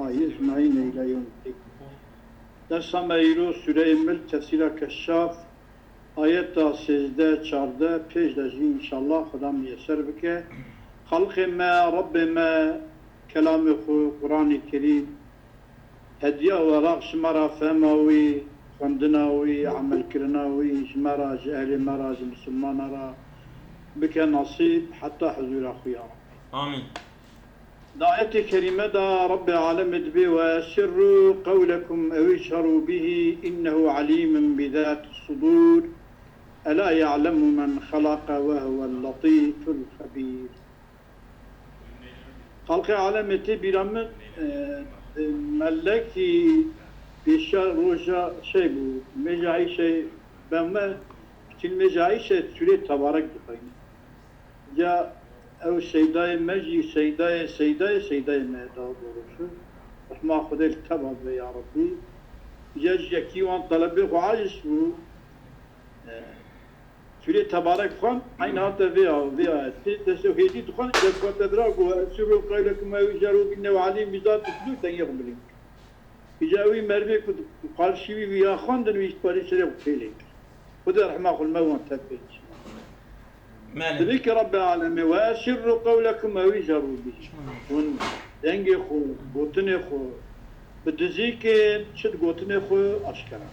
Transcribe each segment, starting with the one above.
الله أجمعين إلى يوم الدين. درس ميرو سورة الملك تفسير كشاف آيات 13-14 پیش داشتی انشالله خدا میسر بکه. خلق ما رب ما كلام قرآن الكريم هديه وراق شمرا فهماوي خندناوي عمل كرناوي شمرا جهل مراز مسلمان را بك نصيب حتى حضور أخويا رب. آمين. دعاية كريمة دا رب العالم دبي وسروا قولكم أو اجهروا به إنه عليم بذات الصدور ألا يعلم من خلق وهو اللطيف الخبير. خلق العالم تبي رمت ملكي بشار روجا شيء بو مجاعي شيء بما كل مجاعي شيء تريد تبارك دقيقة جاء أو سيداي مجي سيداي ما داوروشو رحمة خدي التبع يا ربي جاء جاكي وان طلبي وعاجز بو تريد تبارك خان عين هذا فيها تسوهيدي تخان جاكوا تدراك وسروا قيلكم ما يجاروا بنا وعليم بذات الصدور تنيهم بلين إجاوي مربي كد قال شيء ويا خاندن ويشتري شرب فيلك خذ رحمة الله الموت تبيج تبيك رب العالمين وأسر قولكم أو يجروا به ون دنجي خو قطني خو بدزيك شد قطني خو أشكره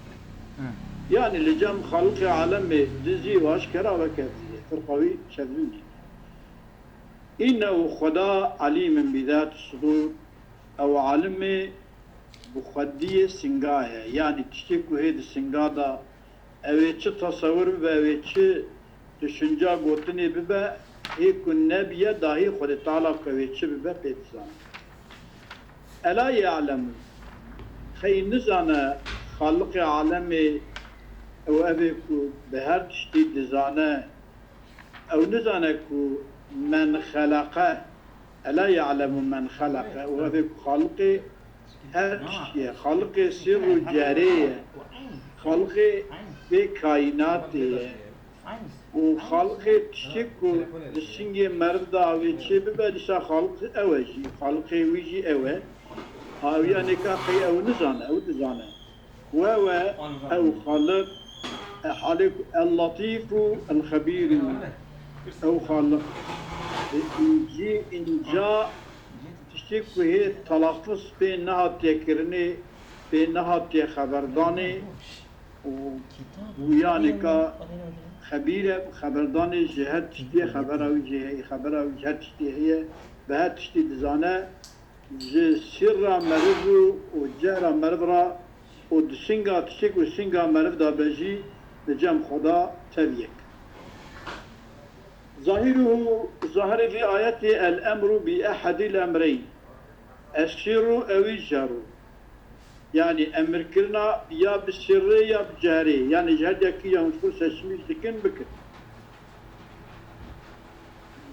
يعني لجام خلق عالم دزي وأشكره وكذي فرقوي شذوني إنه خدا عليم بذات الصدور أو عالم بخدية سنگاه يعني تشتكو هيد السنگاه دا اوه تصور به اوه düşünce gotini bibe hekun nebiye dahi Khud Teala kuvvetçi bibe petsan. Ela ya'lem xey nizane xalq-ı alemi ev evi ku be her tiştî dizane ev nizane ku men xalaka ela ya'lemu men xalaka ev evi ku xalqi her tiştî xalqi sirru cariye xalqi ve kainatı وخلق تشكو السنجي مردا ويتشي ببادشا خلق اوجي خلق ويجي اوه هاو يعني كاقي او نزانه او دزانه وهو او خالق خالق اللطيف الخبير او خالق ان جاء تشكو هي تلفظ بينها تكرني بينها خبرداني ويعني كا خبيرة خبردان جهات تشتي خبر أو جهات تشتي هي بهات تشتي دزانة سر مرض وجهر مرض را ودسنجا تشتك وسنجا مرض دا بجي لجام خدا تبيك ظاهر في آيات الأمر بأحد الأمرين السر أو الجهر يعني أمر كلنا يا بالسر يا بالجهري يعني جهد يكي ينفر سشمي سكن بكر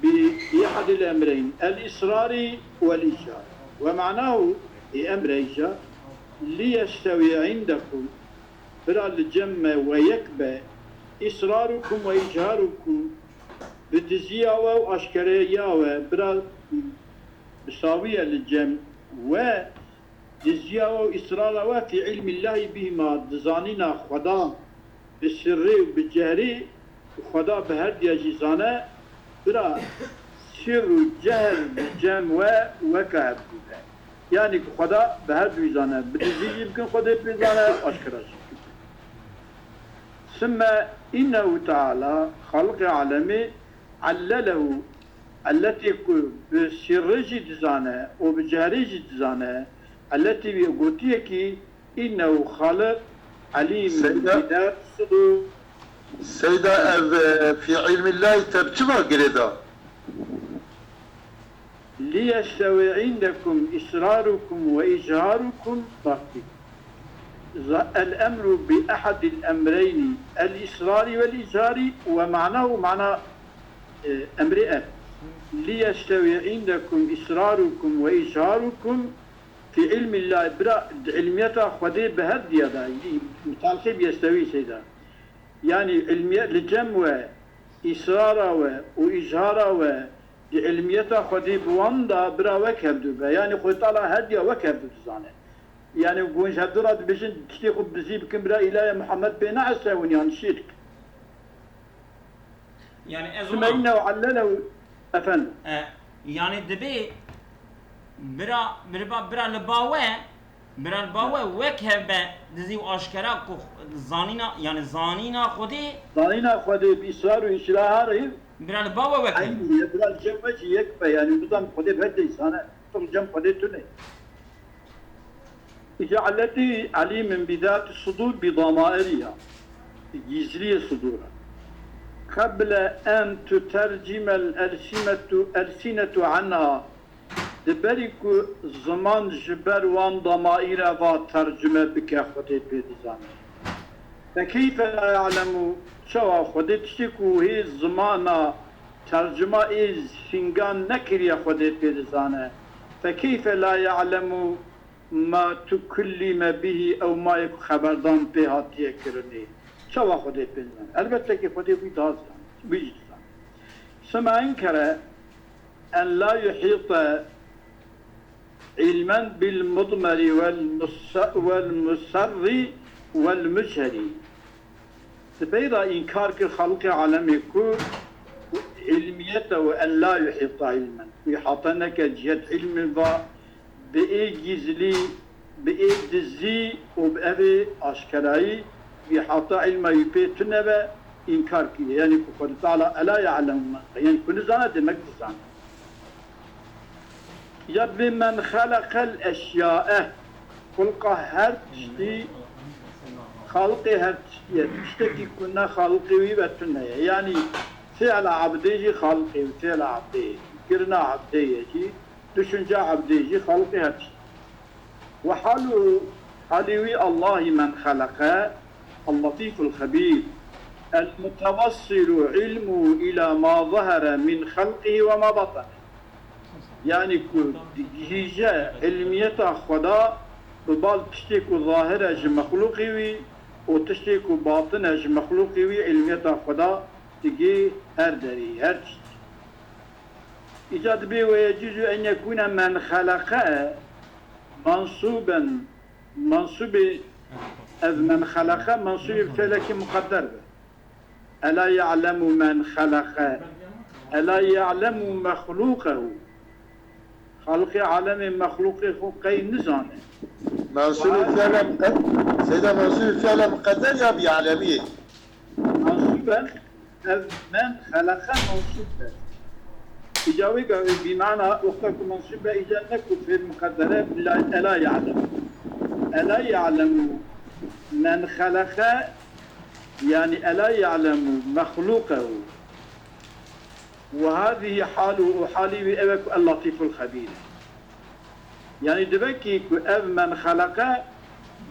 بأحد الأمرين الإصرار والإجهار ومعناه أمر إجهار ليستوي عندكم برا الجمع ويكبى إصراركم وإجهاركم بدزيا وأشكريا برا بساوية للجمع و جزية وإسرار في علم الله بهما دزانينا خدا بالسر وبالجهري وخدا بهردية جزانة برا سر وجهر بالجمع وكهب يعني خدا بهرد وزانة بدزية يمكن خدا بزانة أشكرا ثم إنه تعالى خلق عالمي علله التي بسر جزانة وبجهري جزانة التي بيقولتك إنه خالق عليم بذات الصدور. سيدة في علم الله ترجمة قريدة ليستوي عندكم إصراركم وإجهاركم باقي الأمر بأحد الأمرين الإصرار والإجهار ومعناه معنى أمرئة ليستوي عندكم إصراركم وإجهاركم في علم الله برا علميته خدي بهدي هذا متعلق يستوي سيدا يعني علمية لجمع إصراره وإجهاره علميته خدي بواندا برا وكبدو يعني خوتالا هدية وكبدو تزانه يعني بونش هدرات بيجن تشتيقوا بزيب كمبرا إلى محمد بين عساون يعني شرك يعني سمعنا وعلنا أفندم يعني دبي برا لباوه وكهبه دزي واشكرا كو زانينا يعني زانينا خودي ظنينا خدي بإصرار وإشراها برا لباوه وكهبه عيني يبرا الجمع يكفى يعني نظام خدي بهدي سنة ترجم خدي تني جعلتي عليم بذات الصدور بضمائرها جزرية صدورها قبل أن تترجم الألسنة عنها دبريكو زمان جبر وان ضمائر وترجمة بك خدي بيدزانه فكيف لا يعلم شو خدي تشتكو هي الزمان ترجمة إز فنجان نكر يا خدي بيدزانه فكيف لا يعلم ما تكلم به أو ما يكون خبردان بها تيكرني شو خدي بيدزانه البته كي خدي بيدزانه سمع انكر أن لا يحيط علما بالمضمر والمسر والمجهر تبيضا إنكار كالخلق عالمكو علميته وأن لا يحيط علما يحاطنك جهة علم بإيه جزلي بإيه دزي وبأبي أشكراي يحاط علما يبيتنا إنكار كي يعني كفر تعالى ألا يعلم يعني كل زانة دمك زانة يب من خلق الأشياء خلق هر تشتي خلقي هر تشتكي كنا خلقي ويبتنا يعني فعل عبدي خلقي وفعل عبدي كرنا عبدي düşünce abdeyci halkı hepsi. Ve halüvi Allahi men halaka el-latiful habir el-mutavassilu ilmu ila ma zahara min halqihi ve ma batan. Yani hice ilmiyeta khoda bal tişteku zahire ji mahluki vi o tişteku batine ji mahluki vi ilmiyeta khoda tigi her deri her tiştek. إيجاد به ويجوز أن يكون من خلقه منصوب من خلقه منصوب فلك مقدر به ألا يعلم من خلقه ألا يعلم مخلوقه خلق عالم مخلوقه قي نزانه منصوب فعلا سيدنا منصوب فعلا مقدر يا بعالمية منصوبا من خلقه منصوبا إجابة بمعنى أختك منصوبة إجابة في المقدرة ألا يعلم ألا يعلم من خلق يعني ألا يعلم مخلوقه وهذه حاله وحالي بأبك اللطيف الخبير يعني دبكي أب من خلق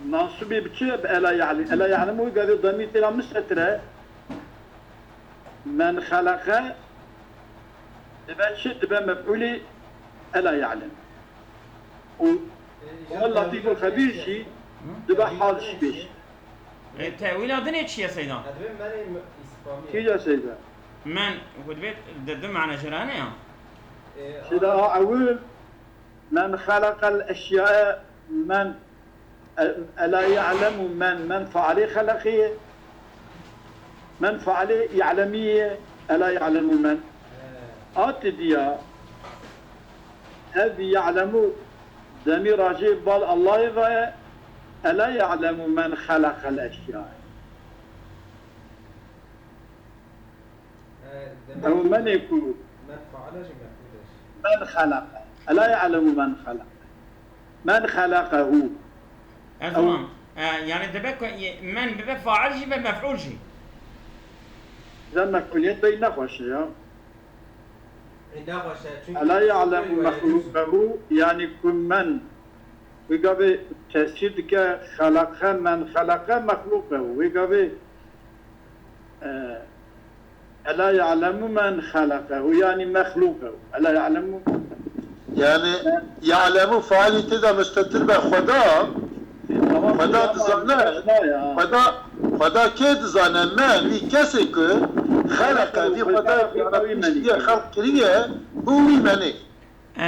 منصوبة بتشب ألا يعلم ألا يعلم وقال الضمير تلا مستترة من خلق دبا شد دبا مفعولي ألا يعلم واللطيف الخبير شي دبا حال شبيش التأويل هذا نيتش يا سيدنا كي يا سيدة من ودبيت دم معنا جرانه يا سيدة أول من خلق الأشياء من ألا يعلم من فعله خلقه من فعله يعلميه ألا يعلم من أتديا هذ يعلم ضمير راجع بال الله يضايا ألا يعلم من خلق الأشياء أو من يكون من خلق ألا يعلم من خلق من خلقه تمام يعني دبك من بيبقى فاعل شيء بيبقى مفعول شيء زي كلية بين نخوش ألا يعلم مخلوقه يعني كل من ويقابل تسيدك خلق من خلق مخلوقه ويقابل ألا يعلم من خلقه يعني مخلوقه ألا يعلم يعني يعلم فعل تدا مستتر به خدا خدا تزانه خدا كي تزانه من وي كسي که خلق في خدا في خلق كريه هو مني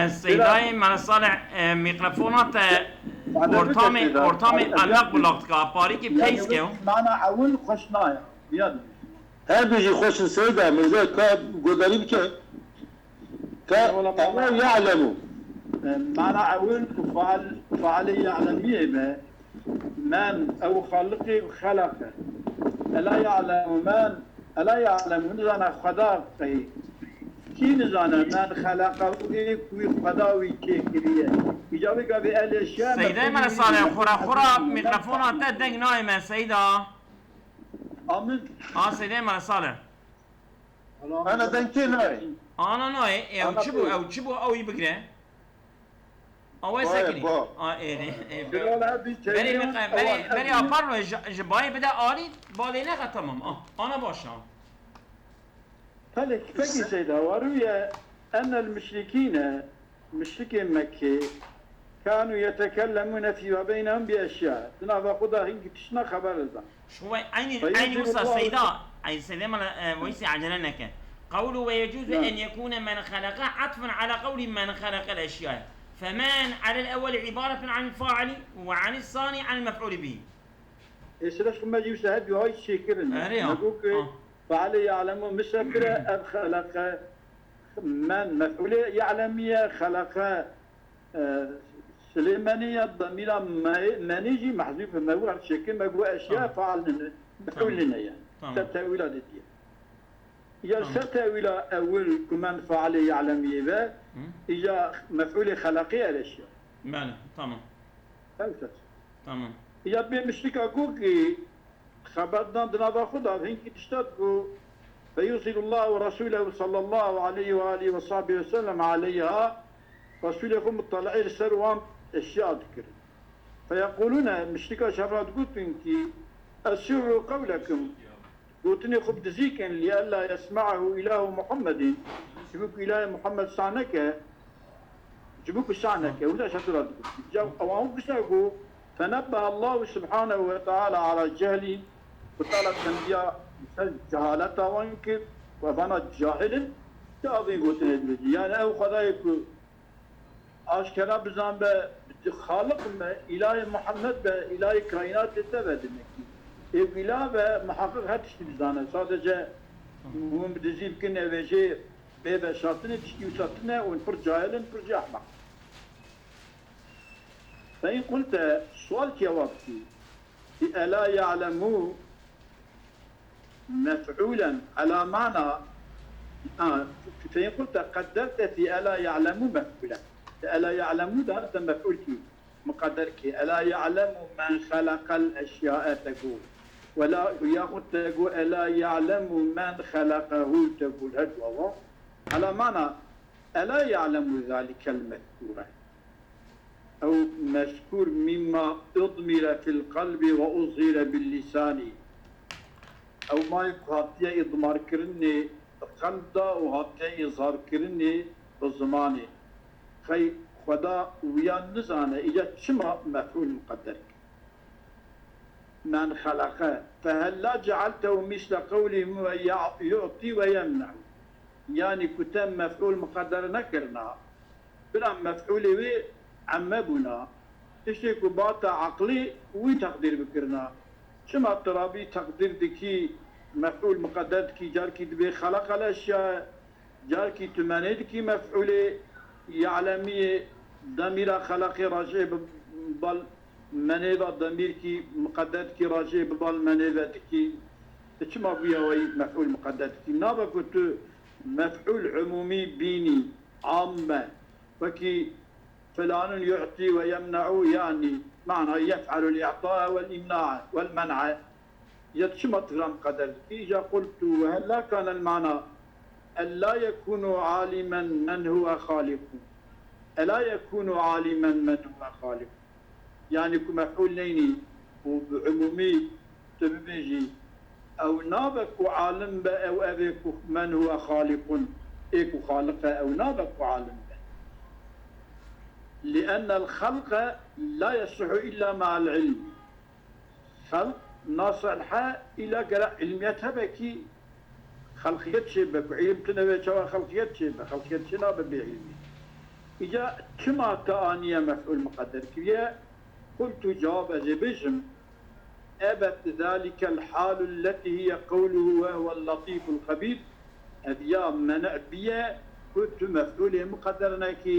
سيداي من صالح ميكروفونات أورتامي ألاق بلغتك باريكي بحيث كيو معنا عون خشنايا يلا هل بيجي خوش السيدة من ذلك قدري بك كأنا يعلموا معنا عون فعالية عالمية من أو خلقي خلقه ألا يعلم من ألا يعلم نزانا خداقه كي نزانا من خلقه وخداوي كيكريه يجاوبك بألاشياء سيداي من صالح خورا ميكروفونات دنگ نايمة سيدا آمين سيداي من صالح أنا دنكين هاي أنا ناي أو تشبو أو يبقره أو سكني إيه بري أبارو جباي بدا آلي بالينا تمام أنا باشا فلك فقي سيدا وروي أن المشركين مشركي مكة كانوا يتكلمون فيما بينهم بأشياء تنافى خدا هنك تشنا خبر ذا شو عيني وصل سيدا أي سيدا ما ويسي عجلنك قوله ويجوز أن يكون من خلق عطفا على قول من خلق الأشياء فمن على الأول عبارة عن الفاعل وعن الثاني عن المفعول به. إيش ليش ما جيب شهاد بهاي الشكل؟ نقول فعل يعلم مسكرة خلق من مفعول يعلمية خلق سليمانية ضميرة منيجي محذوف موضوع الشكل موضوع أشياء فعل مفعول لنا يعني. ستأويلات دي. يا ستأويل أول كمان فعل يعلمية به إجا مفعول خلقي الأشياء. بله تمام. تمام. يا بمشتك أقولك خبرنا دنا خدا هنك تشتكوا فيرسل الله ورسوله صلى الله عليه وآله وصحبه وسلم عليها رسولكم الطلعي السروان أشياء ذكر فيقولون مشتك شفرات قلت إنك أسروا قولكم قلتني خب دزيكا لئلا يسمعه إله محمد جبوك إله محمد صعنك جبوك صعنك ولا شطرات جاو أوام بساقوا فنبه الله سبحانه وتعالى على الجهل وطالب الأنبياء جهالته وانكر وفانا جاهل تأذي قلتني البدي يعني أو خذايك أشكرا بزان خالق إله محمد بإله كائنات التبد إله محقق هاتشتي بزانه صادجة هم بدزيب كنا وجه بيبا شاطنة تشتي وشاطنة ونفر جاهل نفر أحمق فإن قلت سؤالك يا وقتي ألا يعلموا مفعولا على معنى فإن قلت قدرت في ألا يعلموا مفعولا ألا يعلموا ده أنت مفعولك مقدرك ألا يعلم من خلق الأشياء تقول ولا يقول تقول ألا يعلم من خلقه تقول هدوه على معنى ألا يعلم ذلك المذكور أو مذكور مما أضمر في القلب وأظهر باللسان أو ما يقاتي إضمار كرني قلبه وهاتي إظهار كرني بالزماني خي خدا ويا نزانه إجا شما مفعول مقدر من خلقه فهلا جعلته مثل قولهم يعطي ويمنع يعني كتم مفعول مقدر نكرنا بلا مفعول وي عمبنا تشيكو باتا عقلي وتقدير بكرنا شما اضطرابي تقدير دكي مفعول مقدر دكي جاركي دبي خلق الاشياء جاركي تماني دكي مفعول يعلمي ضمير خلق راجع بال منيفا ضمير كي مقدر كي راجع بال منيفا دكي شما بيها وي مفعول مقدر دكي نابا كنت مفعول عمومي بيني عامة وكي فلان يعطي ويمنع يعني معنى يفعل الإعطاء والإمناع والمنع يتشمت غرام قدر إذا قلت وهلا كان المعنى ألا يكون عالما من هو خالق ألا يكون عالما من هو خالق يعني كمفعول ليني وبعمومي تبيجي أو نابك عالم أو أبيك من هو خالق إيكو خالق أو نابك عالم لأن الخلق لا يصح إلا مع العلم خلق ناصلحة إلى قراء علميتها بكي خلقيت شبك علم تنوي شوا خلقيت شبك خلقيت شنا بعلمي إذا كما تانية مفعول مقدر كبير قلت جواب أجبجم أبت ذلك الحال التي هي قوله وهو اللطيف الخبير أبيا منع بيا كنت مفعول مقدر كي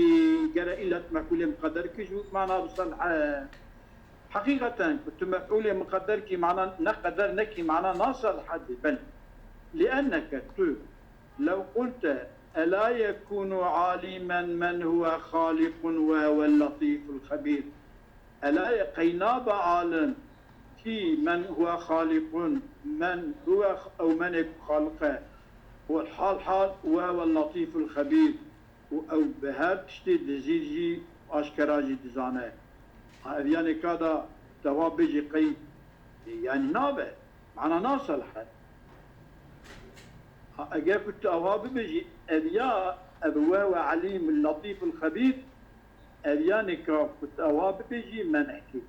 جرى إلا مفعول مقدر كي شو معنى بصلح حقيقة كنت مفعول مقدر كي معنى نقدر نكي معنى ناصل حد بل لأنك لو قلت ألا يكون عالما من هو خالق وهو اللطيف الخبير ألا يقيناب عالم في من هو خالق من هو أو من خالقه هو الحال حال وهو اللطيف الخبير أو بهذا تشتي زيجي أشكراجي دزانه يعني كذا توابجي قي يعني نابه معنا ناصل حد أجا كنت أواب بيجي أبيا أبوه وعليم اللطيف الخبير أبيانك كنت أواب بيجي من أحكي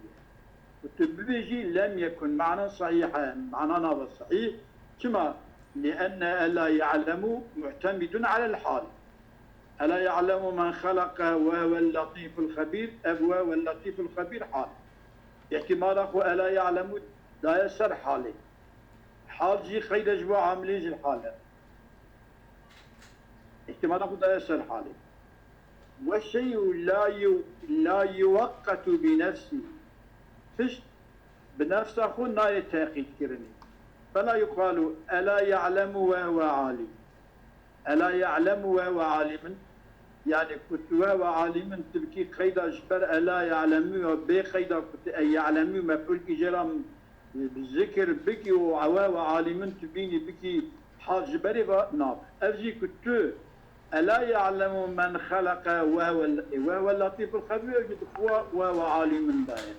كنت بيجي لم يكن معنى صحيحا معنى نابه صحيح كما لأن ألا يعلم معتمد على الحال ألا يعلم من خلق وهو اللطيف الخبير أبوه واللطيف الخبير حال احتماله ألا يعلم لا يسر حاله حال جي خير جوا عامليج الحالة احتماله لا يسر حاله والشيء لا يوقت بنفسه فش بنفسه خلنا يتاقيد كرني فلا يقال ألا يعلم وهو عالم ألا يعلم وهو عالم يعني كنت وهو عالم تبكي خيدا جبر ألا يعلم وبي خيدا كنت يعلم مفعول إجرام بالذكر بكي وهو عالم تبيني بكي حال جبري ناب أفجي كنت ألا يعلم من خلق وهو اللطيف الخبير وهو عالم باين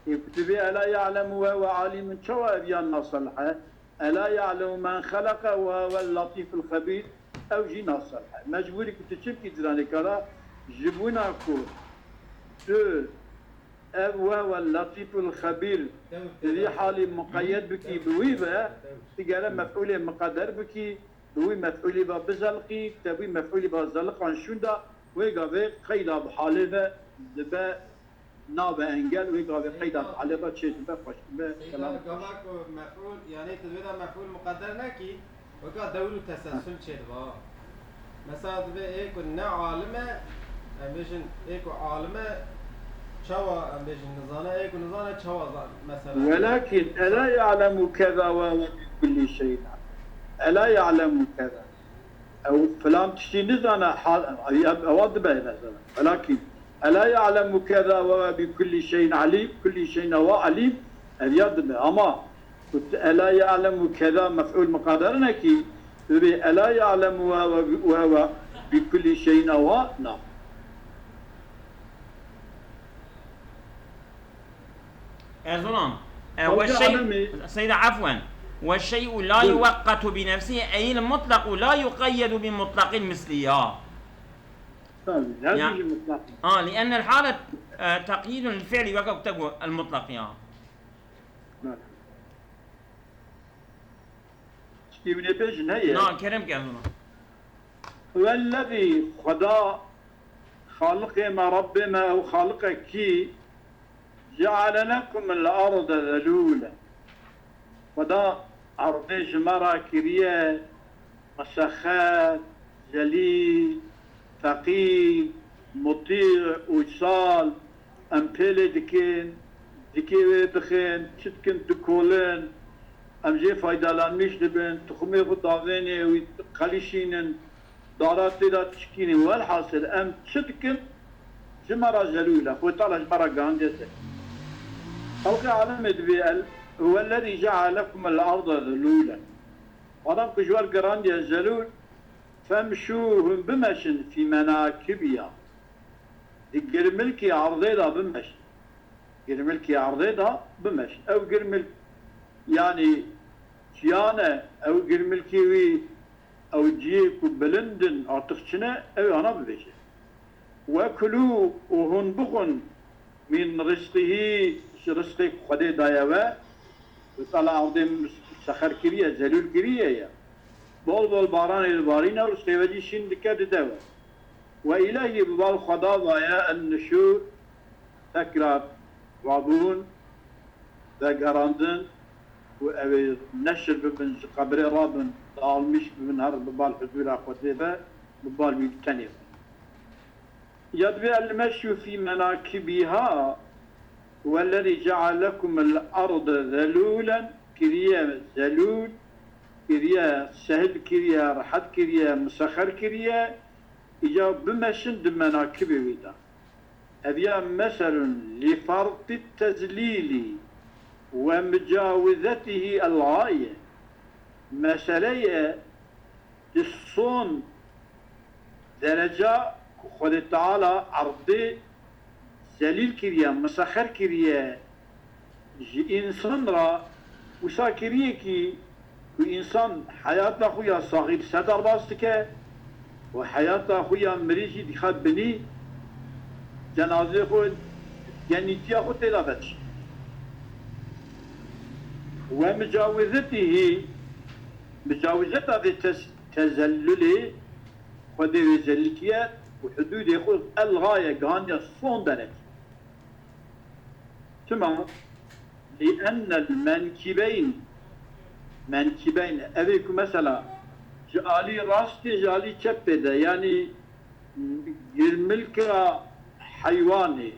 يكتبي ألا يعلم وهو عالم شو أبيان نصلحه ألا يعلم من خلق وهو اللطيف الخبير أو جي نصلحه مجبوري كنت تشبكي دراني كرا جبونا كو وهو اللطيف الخبير ذي حالي مقيد بكي بويبه تقال مفعول مقدر بكي بوي مفعول بزلقي تبوي مفعول بزلق عن شوندا ويقابي قيدا بحالبه دبا نابه انجل ويقابي قيدا بحالبه تشيت بفش كلام قامك مفعول يعني تدويدا مفعول مقدر نكي وقا دولو تسلسل تشيت با مثلا تبي ايكو نا عالمه امبيشن ايكو عالمه شوا امبيشن نزانه ايكو نزانه شوا مثلا ولكن ألا يعلم كذا وهو بكل شيء ألا يعلم كذا أو فلان تشتي نزانه حال أواد به مثلا ولكن ألا يعلم كذا وهو بكل شيء عليم كل شيء هو عليم اليد أما كنت ألا يعلم كذا مفعول مقدر نكي ألا يعلم وهو بكل شيء هو نعم ظلام والشيء سيدة عفوا والشيء لا يوقت بنفسه أي المطلق لا يقيد بمطلق مثلها يعني لأن الحالة تقييد للفعل وكتب المطلق يعني نعم كرم كأظن والذي خدا خالق ما ربنا أو خالقك كي جعل لكم الأرض ذلولا خدا أرضيش مرة كريه مسخات جليل ثقيل مطيع وصال أمثلة دكين دكي بخين شتكن تكولن أمجي فايدالان مش دبن تخمي خطاغيني وقليشين دارات لا تشكيني والحاصل أم شتكن جمرة جلولة وطالع جمرة قاندسة خلق عالم دبيل هو الذي جعل لكم الأرض ذلولا ورمك جوال قرانديا الزلول فامشوهم بمشن في مناكبها قرملكي عرضيها بمش قرملكي عرضيها بمش أو قرمل يعني كيانة أو قرملكي أو جيك وبلندن أو تخشنا أو أنا ببشر وكلوا وهن بخن من رزقه رزقك خدي دايوه وطلع عرضين سخر كريه زلول كريه بول باران البارين أو سيفجي شين دكاد دوا وإلهي ببال خدا ضايا النشور تكرار وابون ذا قراندن وأبي نشر ببن قبر رابن almış bugün her bal huzura kutebe bal büyüktenir. Yadvi el-meşyu fi menakibiha vellezî cealekumul ardı zelûlen kiriye zelûl kiriye sehil kiriye rahat kiriye musahhar kiriye icab bimeşin de menakibi vida. Eviya meselun li farti tezlili ve mücavizetihi el-gâye meseleyi son derece Khud Teala ardı zelil kiriye, mesahhar kiriye insan ra usa kiriye ki bu insan hayata huya sahip sadar bastı ke ve hayata huya merici dikhat beni cenaze khud genitiye khud telavet ve mücavizetihi مجاوزة هذه تزللي خذي زلكيات وحدود يخذ الغاية قانية صون درجة ثم لأن المنكبين أبيكم مثلا جالي راستي جالي شبده يعني يرملك حيواني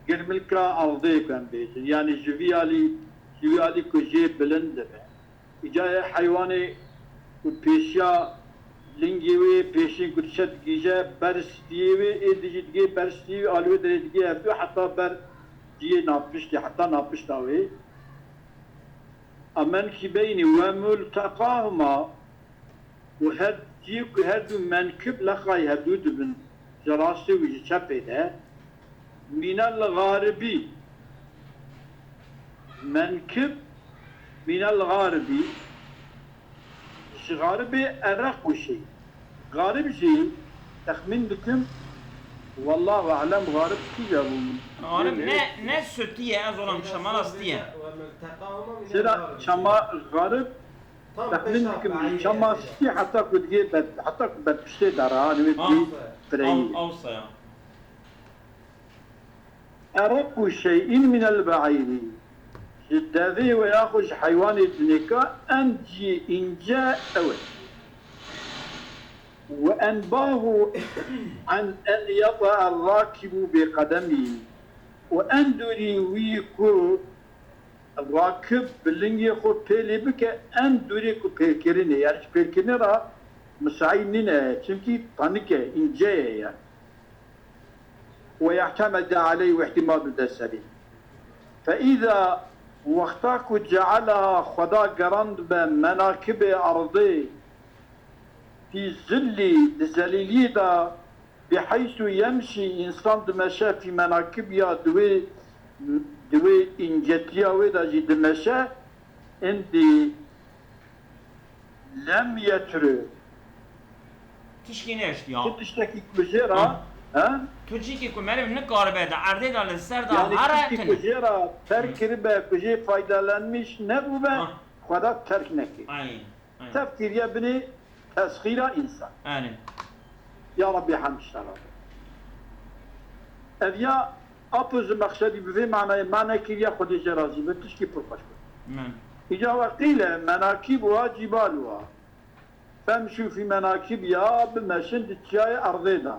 يرملك أرضي كان بيت يعني جويالي كجيب بلندة إجاية حيواني وبيشيا لينجيوي بيشين كتشت جيجا برستيوي إدجيتجي برستيوي ألوي دريتجي أفتو حتى بر جي نابشتي حتى نابشتاوي أمن كبيني وملتقاهما وهد جيك هدو منكب لخاي هدو دبن جراسي ويجي شابيده من الغاربي منكب من الغاربي غاربي أرق شيء غارب شيء تخمين بكم والله أعلم غارب كي جابوا غارب ne sütüye azolan şamal astiye. سيرا شما غارب تخمين بكم شما ستي حتى كنت جيب حتى كنت بتشتي دارها نبتي فرعي Avsa ya. أرق شيء من البعير جداذي وياخذ حيوان الدنيكا أنجي إنجاء أول وأنباه عن أن يضع الراكب بقدمه وأندري ويكو الراكب باللي يخو بيلي بك أندري كو بيركريني يعني بيركريني را مساعدنينا تمكي طنكة إنجاء يعني ويعتمد عليه واحتمال الدسري فإذا وقتاك جعلها خدا قرند بمناكب أرضي في ظل زليليدا بحيث يمشي إنسان دمشى في مناكب يا دوي إنجتيا ودا جي دمشى عندي لم يترو Tişki ne işte ya? تشتكي كوجيرا ها Tüciki kumerim ne karbe de arde da ser da yani haratın. kişi kujera terk kirbe kuji faydalanmış ne bu be Khada terk neki Aynen. tefkir ya beni teshira insan Aynen. ya Rabbi hamdşallah ev ya apız maksadi bize mana kiriya khudi razı ve tişki purpaş Men. icava qile menakib ve cibaluha femşu fi menakib ya bimeşin dikçaya ardeda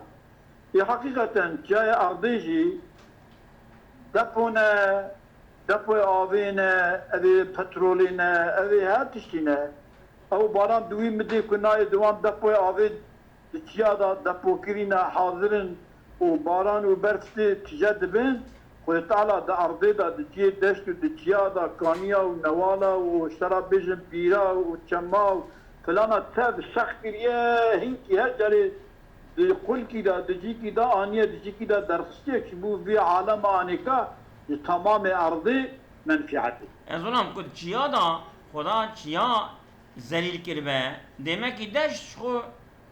حقيقة جاي أرضيجي دبونا دبو آوينا أبي بترولينا أبي هاتشتينا أو باران دوي مدي كنا دوان دبو آوي تيادا دبو كرينا حاضرين وباران وبرفتي تجدبين ويطالع دا أرضي دا دتيه دشتو دتيادا كانيا ونوالا وشراب بيجن بيرا وشماو فلانا تاب شخ كريه هنكي هجري قل كده دجي كده آنية دجي كده درستيك بو في عالم آنكا تمام أرضي منفعتي. Ezolam kod çiya da Khoda çiya zelil kirbe demek ki deş şu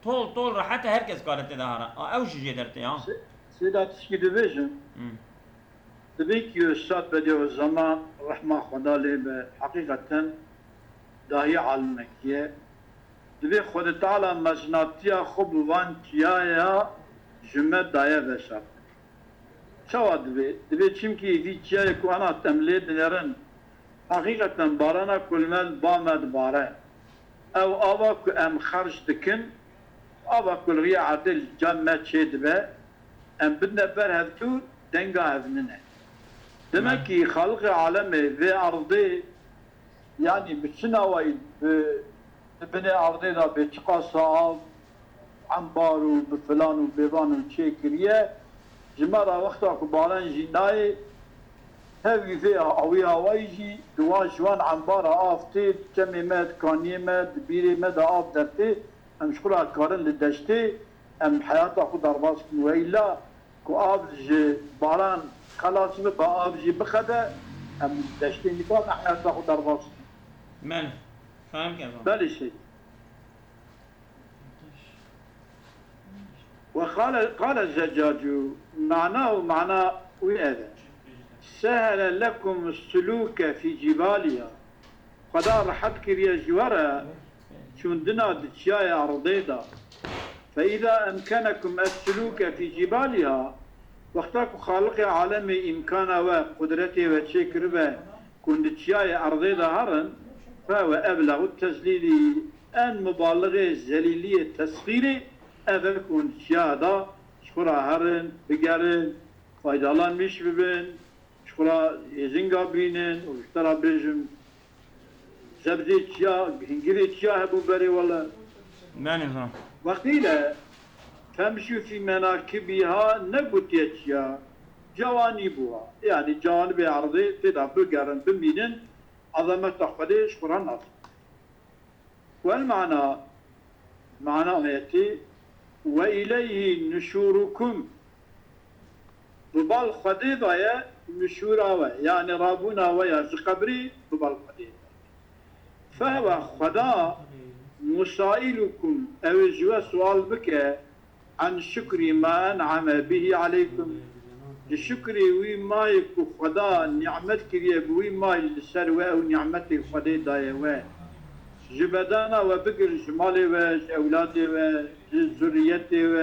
tol rahat herkes karate da hara. Ev şije derte ya. سيدا تشكي ديفيجن تبيك يستاد بديو الزمان رحمة خدا لي حقيقة داهية علمكية دوی خود تعالی مجناتیا خوب وان چیایا جمع دایه بشر چوا دوی چیم که ایدی چیای که انا تملی دنرن حقیقتا بارانا کلمل بامد باره او آوا که ام خرج دکن آوا کل ری عدل جمع چه دبه ام بدنا بر هفتو دنگا هفننه demek ki halk alemi ve ardı yani bütün havayı beni ardı da bir çıkasa av ambaru bir filanı bevanu çekiriye cimara vakta kubalan jinayı hevi ve avi havayı duvan şuan ambara aftı cemimet kaniyemet birimet av derti hem şukura karın lideşti hem hayata kudarbaz ve illa ku avcı baran خلاص بقى أبجي بخده أم تشتين نقاط إحنا تاخد أرباص بله فاهم كيف بل شيء قال الزجاج معناه وهذا سهل لكم السلوك في جبالها قدار حد كريا جوارا شندنا دتشايا أرضيدا فإذا أمكنكم السلوك في جبالها وقتاك خالق عالم إمكانه وقدرته وشكر وكندتشاي أرضي ظهرا فهو أبلغ التزليل أن مبالغة زليلية التسخير أذا كندتشاي دا شكرا هرن بقرن فايدالان مش ببن شكرا يزنقا بينن وشترا بيجم زبدي تشاي هنجري تشاي هبو بري ولا بله فاهم وقيلة تمشي في مناكبها نبوتيتشيا جوانبها يعني جانب عرضي تدبر قرن بمينن عظمة تقبلي شكرا ناس والمعنى معنى يأتي وإليه نشوركم ببال خديضة نشورا يعني رابونا ويا قبري ببال خديضة فهو خدا مسائلكم أو جوا سؤال بك عن شكر ما أنعم به عليكم الشكر وي ما يكو خدا نعمت كريه وي ما السروة ونعمتي خدا دايوه جبدانا وبقر جمالي و أولادي و ذريتي و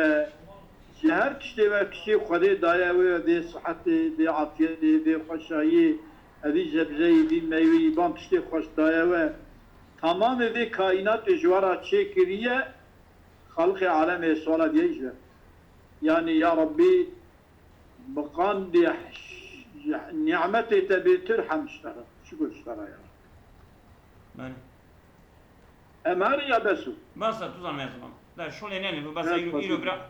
هر كشتي و كشتي خدا دايوه دي صحتي دي عافيتي دي خوشايي دي زبزي دي ميوي بام كشتي خوش دايوه تمام دي كائنات جوارا چه كريه خلق عالم سوالا ديجه يعني يا ربي بقان دي نعمتي تبي ترحم اشتغل شو اشتغل يا رب بله اماري يا بسو بس توزع ما يفهم لا شو لينين بس يلو برا